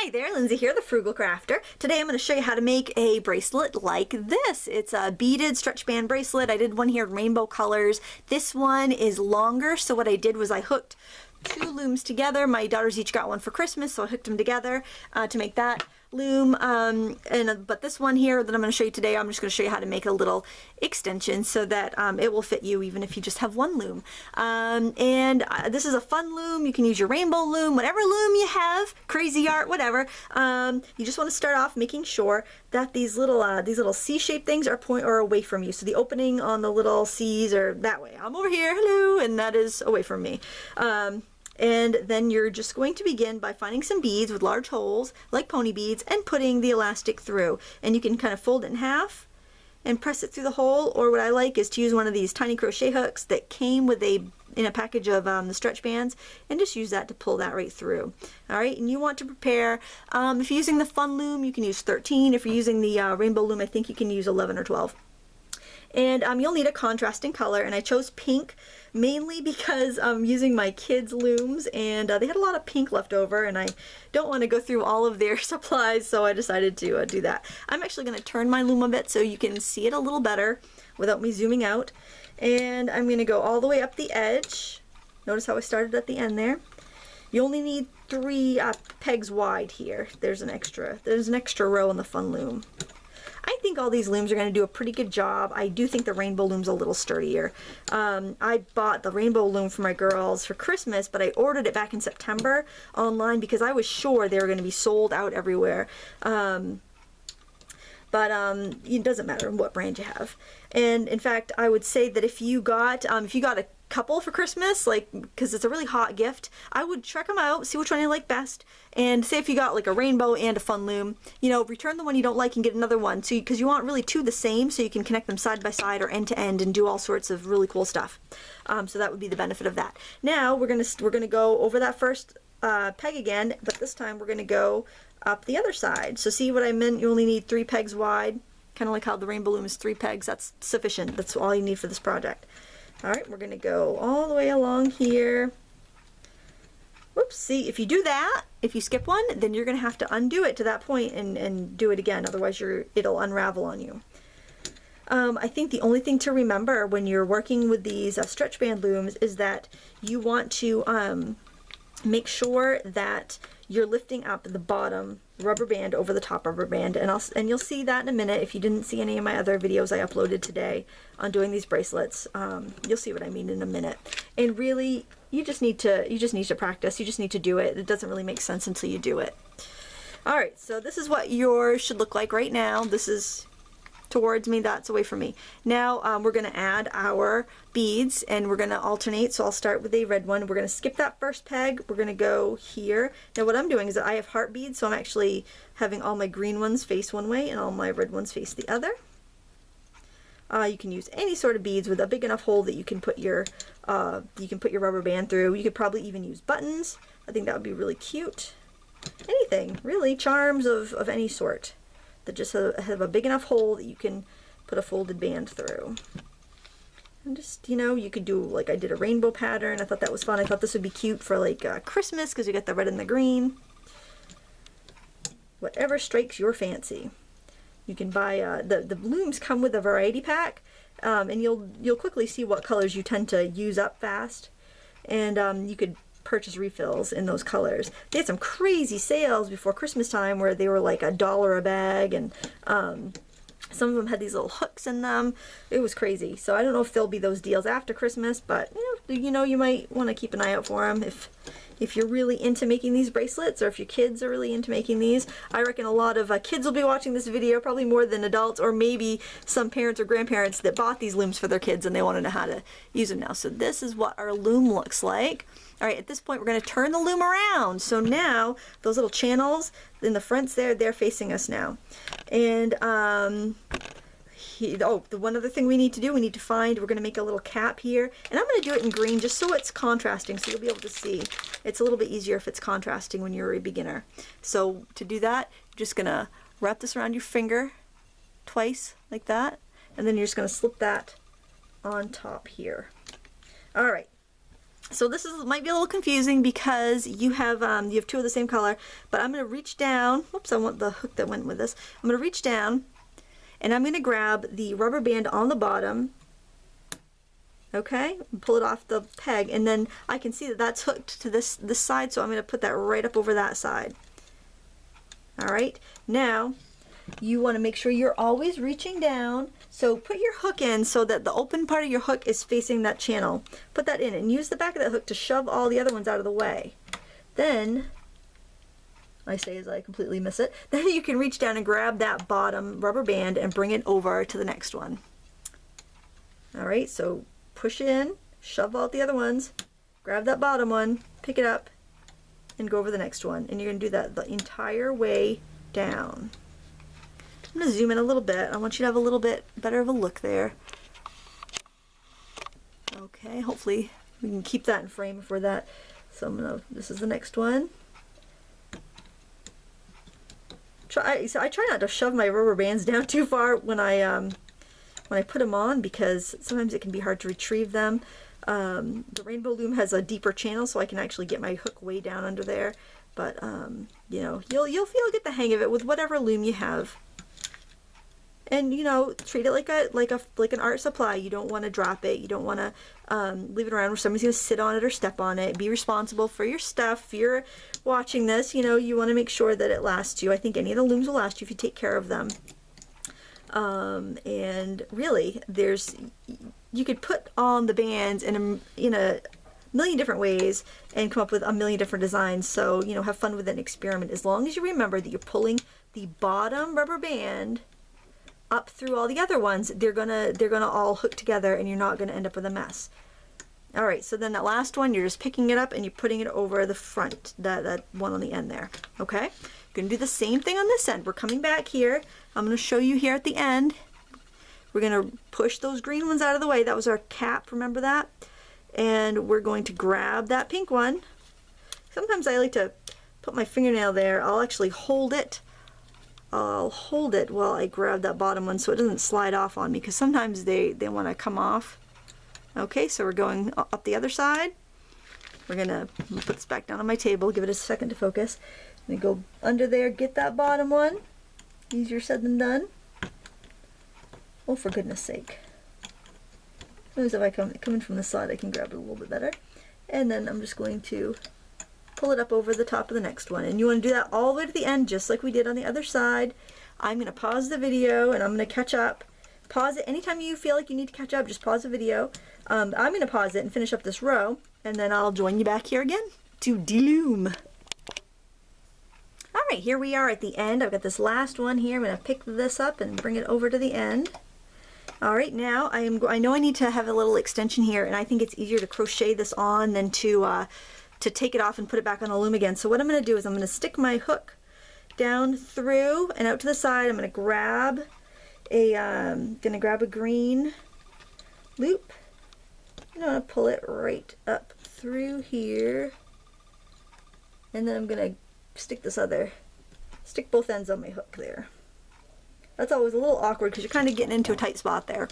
Hi there, Lindsay here, the Frugal Crafter. Today I'm going to show you how to make a bracelet like this. It's a beaded stretch band bracelet. I did one here in rainbow colors. This one is longer, so what I did was I hooked two looms together. My daughters each got one for Christmas, so I hooked them together to make that loom. But this one here that I'm going to show you today, I'm just going to show you how to make a little extension so that it will fit you even if you just have one loom. This is a fun loom. You can use your rainbow loom, whatever loom you have, crazy art, whatever. You just want to start off making sure that these little C-shaped things are away from you. So the opening on the little C's are that way. I'm over here, hello, and that is away from me. And then you're just going to begin by finding some beads with large holes, like pony beads, and putting the elastic through. And you can kind of fold it in half and press it through the hole, or what I like is to use one of these tiny crochet hooks that came with in a package of the stretch bands, and just use that to pull that right through. Alright, and you want to prepare, if you're using the fun loom, you can use 13. If you're using the rainbow loom, I think you can use 11 or 12. And you'll need a contrasting color, and I chose pink mainly because I'm using my kids' looms, and they had a lot of pink left over, and I don't want to go through all of their supplies, so I decided to do that. I'm actually going to turn my loom a bit so you can see it a little better without me zooming out, and I'm going to go all the way up the edge. Notice how I started at the end there. You only need 3 pegs wide here. There's an extra row in the fun loom. I think all these looms are going to do a pretty good job. I do think the rainbow loom's a little sturdier. I bought the rainbow loom for my girls for Christmas, but I ordered it back in September online because I was sure they were going to be sold out everywhere. It doesn't matter what brand you have. And in fact, I would say that if you got a couple for Christmas, like, because it's a really hot gift, I would check them out, see which one you like best, and say if you got like a rainbow and a fun loom, you know, return the one you don't like and get another one, so because you want really two the same, so you can connect them side by side or end to end and do all sorts of really cool stuff. So that would be the benefit of that. Now we're gonna go over that first peg again, but this time we're gonna go up the other side. So see what I meant? You only need 3 pegs wide, kind of like how the rainbow loom is 3 pegs. That's sufficient. That's all you need for this project. Alright, we're going to go all the way along here. Whoops, see, if you do that, if you skip one, then you're going to have to undo it to that point and do it again, otherwise it'll unravel on you. I think the only thing to remember when you're working with these stretch band looms is that you want to make sure that you're lifting up the bottom rubber band over the top rubber band, and you'll see that in a minute. If you didn't see any of my other videos I uploaded today on doing these bracelets, you'll see what I mean in a minute. And really, you just need to practice. You just need to do it. It doesn't really make sense until you do it. All right, so this is what yours should look like right now. This is towards me, that's away from me. Now we're going to add our beads, and we're going to alternate. So I'll start with a red one. We're going to skip that first peg. We're going to go here. Now what I'm doing is that I have heart beads, so I'm actually having all my green ones face one way and all my red ones face the other. You can use any sort of beads with a big enough hole that you can put your rubber band through. You could probably even use buttons. I think that would be really cute. Anything, really, charms of any sort that just have a big enough hole that you can put a folded band through. And just, you know, you could do, like I did a rainbow pattern. I thought that was fun. I thought this would be cute for like Christmas because you got the red and the green. Whatever strikes your fancy. You can buy, the looms come with a variety pack, and you'll quickly see what colors you tend to use up fast. And you could purchase refills in those colors. They had some crazy sales before Christmas time where they were like $1 a bag, and some of them had these little hooks in them. It was crazy. So I don't know if there'll be those deals after Christmas, but you know, you might want to keep an eye out for them if you're really into making these bracelets, or if your kids are really into making these. I reckon a lot of kids will be watching this video, probably more than adults, or maybe some parents or grandparents that bought these looms for their kids and they want to know how to use them now. So this is what our loom looks like. Alright, at this point we're going to turn the loom around. So now those little channels in the fronts there, they're facing us now. And the one other thing we need to do, we're going to make a little cap here, and I'm going to do it in green just so it's contrasting, so you'll be able to see. It's a little bit easier if it's contrasting when you're a beginner. So to do that, you're just going to wrap this around your finger twice like that, and then you're just going to slip that on top here. Alright. So this might be a little confusing because you have two of the same color, but I'm going to reach down. Whoops, I want the hook that went with this. I'm going to reach down and I'm going to grab the rubber band on the bottom. Okay, pull it off the peg, and then I can see that that's hooked to this side, so I'm going to put that right up over that side. All right, now you want to make sure you're always reaching down, so put your hook in so that the open part of your hook is facing that channel. Put that in and use the back of that hook to shove all the other ones out of the way. Then, I say as I completely miss it, then you can reach down and grab that bottom rubber band and bring it over to the next one. All right, so push in, shove out the other ones, grab that bottom one, pick it up, and go over the next one. And you're going to do that the entire way down. I'm going to zoom in a little bit. I want you to have a little bit better of a look there. Okay, hopefully we can keep that in frame for that. So this is the next one. I try not to shove my rubber bands down too far when I put them on, because sometimes it can be hard to retrieve them. The rainbow loom has a deeper channel, so I can actually get my hook way down under there. But you know, you'll get the hang of it with whatever loom you have. And you know, treat it like an art supply. You don't want to drop it. You don't want to leave it around where somebody's going to sit on it or step on it. Be responsible for your stuff. If you're watching this, you know, you want to make sure that it lasts you. I think any of the looms will last you if you take care of them. And really, you could put on the bands in a million different ways and come up with a million different designs. So, you know, have fun with an experiment. As long as you remember that you're pulling the bottom rubber band up through all the other ones, they're gonna all hook together and you're not gonna end up with a mess. All right, so then that last one, you're just picking it up and you're putting it over the front, that one on the end there. Okay, you're gonna do the same thing on this end. We're coming back here. I'm gonna show you here at the end. We're gonna push those green ones out of the way. That was our cap, remember that? And we're going to grab that pink one. Sometimes I like to put my fingernail there. I'll actually hold it. I'll hold it while I grab that bottom one so it doesn't slide off on me, because sometimes they want to come off. Okay, so we're going up the other side. We're gonna put this back down on my table, give it a second to focus. And go under there, get that bottom one. Easier said than done. Oh, for goodness sake. As if I come in from the side, I can grab it a little bit better. And then I'm just going to pull it up over the top of the next one. And you want to do that all the way to the end, just like we did on the other side. I'm going to pause the video and I'm going to catch up. Pause it anytime you feel like you need to catch up, just pause the video. I'm going to pause it and finish up this row, and then I'll join you back here again to de-loom. Alright, here we are at the end. I've got this last one here. I'm going to pick this up and bring it over to the end. Alright, now I know I need to have a little extension here, and I think it's easier to crochet this on than to take it off and put it back on the loom again. So what I'm going to do is I'm going to stick my hook down through and out to the side. I'm going to grab a green loop. I'm going to pull it right up through here, and then I'm going to stick both ends on my hook there. That's always a little awkward because you're kind of getting into a tight spot there.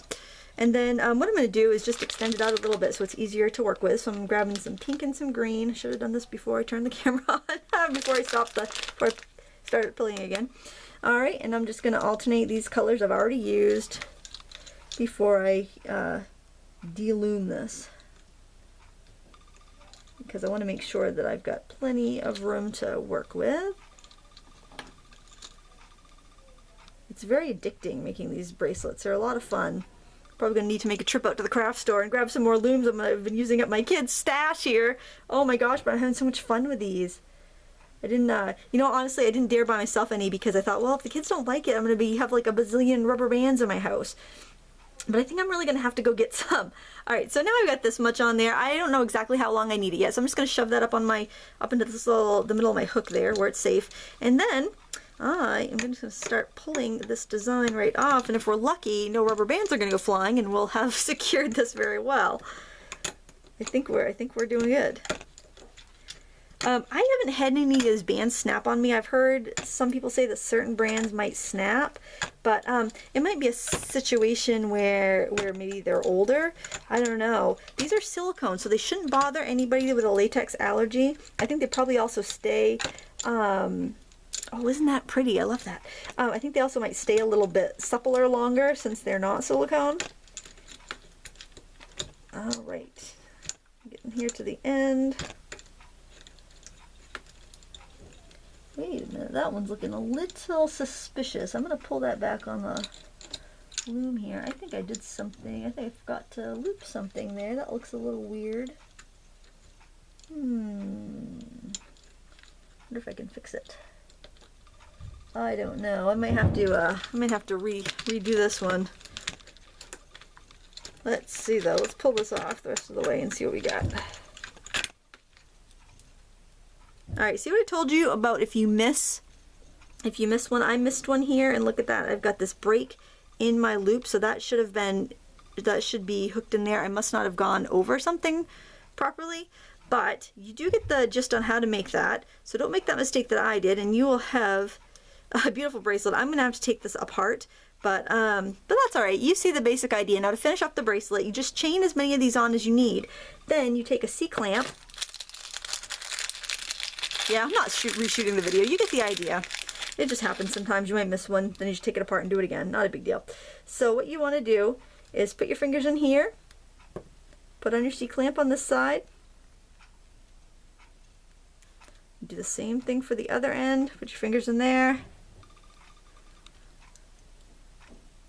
And then what I'm going to do is just extend it out a little bit so it's easier to work with. So I'm grabbing some pink and some green. I should have done this before I turned the camera on, before I started pulling again. Alright, and I'm just going to alternate these colors I've already used before I de-loom this, because I want to make sure that I've got plenty of room to work with. It's very addicting making these bracelets. They're a lot of fun. Probably going to need to make a trip out to the craft store and grab some more looms. I've been using up my kids' stash here. Oh my gosh, but I'm having so much fun with these. I didn't, you know, honestly, I didn't dare buy myself any because I thought, well, if the kids don't like it, I'm going to have like a bazillion rubber bands in my house. But I think I'm really going to have to go get some. Alright, so now I've got this much on there. I don't know exactly how long I need it yet, so I'm just going to shove that up into this the middle of my hook there where it's safe. And then I am going to start pulling this design right off, and if we're lucky, no rubber bands are going to go flying and we'll have secured this very well. I think we're doing good. I haven't had any of those bands snap on me. I've heard some people say that certain brands might snap, but it might be a situation where maybe they're older. I don't know. These are silicone, so they shouldn't bother anybody with a latex allergy. I think they probably also stay, oh, isn't that pretty? I love that. I think they also might stay a little bit suppler longer since they're not silicone. All right, getting here to the end. Wait a minute, that one's looking a little suspicious. I'm going to pull that back on the loom here. I think I did something. I think I forgot to loop something there. That looks a little weird. Wonder if I can fix it. I don't know. I might have to redo this one. Let's see though. Let's pull this off the rest of the way and see what we got. Alright, see what I told you about if you miss one? I missed one here, and look at that. I've got this break in my loop, so that should be hooked in there. I must not have gone over something properly, but you do get the gist on how to make that, so don't make that mistake that I did, and you will have a beautiful bracelet. I'm going to have to take this apart, but that's alright. You see the basic idea. Now to finish off the bracelet, you just chain as many of these on as you need. Then you take a C-clamp. Yeah, I'm not reshooting the video. You get the idea. It just happens sometimes. You might miss one, then you just take it apart and do it again. Not a big deal. So what you want to do is put your fingers in here, put on your C-clamp on this side. Do the same thing for the other end. Put your fingers in there.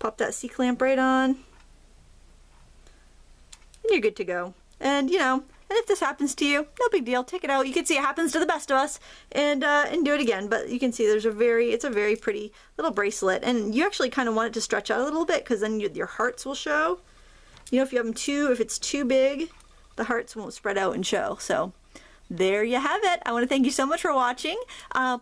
Pop that C-clamp right on. And you're good to go. And you know, and if this happens to you, no big deal. Take it out. You can see it happens to the best of us, and do it again. But you can see it's a very pretty little bracelet, and you actually kind of want it to stretch out a little bit because then your hearts will show. You know, if you have them if it's too big, the hearts won't spread out and show. So there you have it. I want to thank you so much for watching.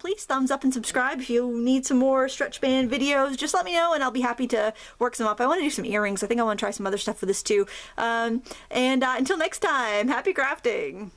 Please thumbs up and subscribe. If you need some more stretch band videos, just let me know and I'll be happy to work some up. I want to do some earrings. I think I want to try some other stuff with this too. Until next time, happy crafting.